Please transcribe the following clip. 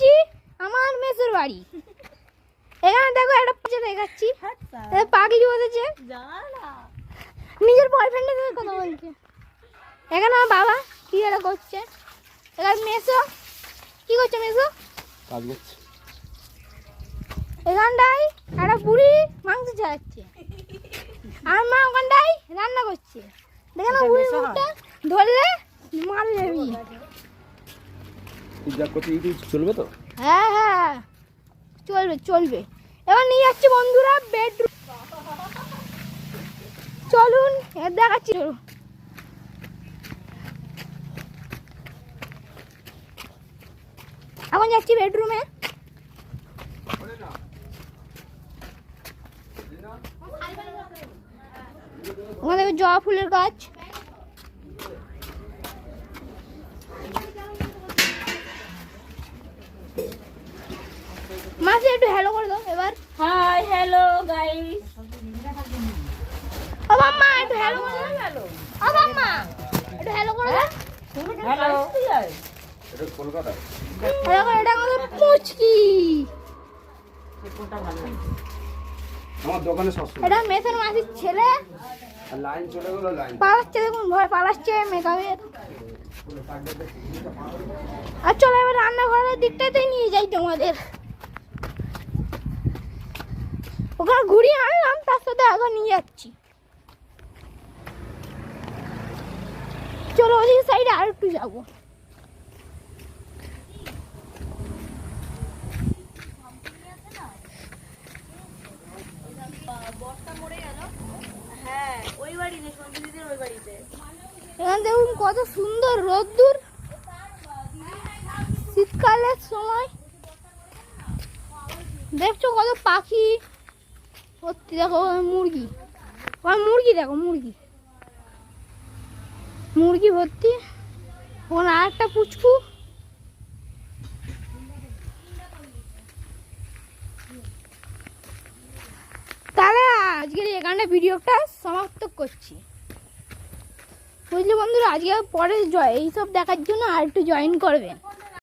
এসেছি আমার মেসের বাড়ি। এখানে দেখো একটা পাঁচা দেখাচ্ছি, পাগলি বসেছে, নিজের বয়ফ্রেন্ডের সাথে কথা বলছে। এখানে আমার বাবা কি একটা করছে। এখানে মেসো কি করছে, মেসো কাজ করছে। এখানটায় একটা বুড়ি মাংস ছাড়াচ্ছে, আর মা ওখানটায় রান্না করছে। দেখে না বুড়ির মুখটা ধরলে মার যাবি। যা করতে ইউটিউব চলবে তো? হ্যাঁ হ্যাঁ চলবে চলবে। এবার নিয়ে যাচ্ছি বন্ধুরা বেডরুম, চলুন এবার দেখাচ্ছি। চলুন এখন যাচ্ছি বেডরুমে। ওখানে দেখো জবা ফুলের গাছ। মাসি একটু হ্যালো করে দাও এবার। Hi hello guys. ও মাম্মা একটু হ্যালো করে দাও। হ্যালো ও মাম্মা একটু হ্যালো করে দাও। হ্যালো। এটা কলকাতা। দেখো এটা আমাদের পুচকি, কোনটা ভালো লাগে? আমার দোকানে সবসময় এটা মেসের মাসির ছেলে। আর লাইন চলে গেল, লাইন পালাচ্ছে, দেখুন ভয় পালাচ্ছে মেকআপের। আর চলো এবার রান্নাঘরের দিকটাতেই নিয়ে যাই তোমাদের। ওখানে ঘুরিয়ে আনলাম, তার সাথে আগে নিয়ে যাচ্ছি। চলো ওদিকে সাইডে আর একটু যাবো। হ্যাঁ ওই বাড়িতে, সঞ্জিদিদের ওই বাড়িতে। এখানে দেখুন কত সুন্দর রোদ্দুর শীতকালের সময়। দেখছো কত পাখি ভর্তি। দেখো মুরগি, মুরগি দেখো, মুরগি মুরগি ভর্তি। ওখানে আর একটা পুচকু। তাহলে আজকের এখানে ভিডিওটা সমাপ্ত করছি। বুঝলি বন্ধুরা, আজকে পরে এইসব দেখার জন্য আর একটু জয়েন করবেন।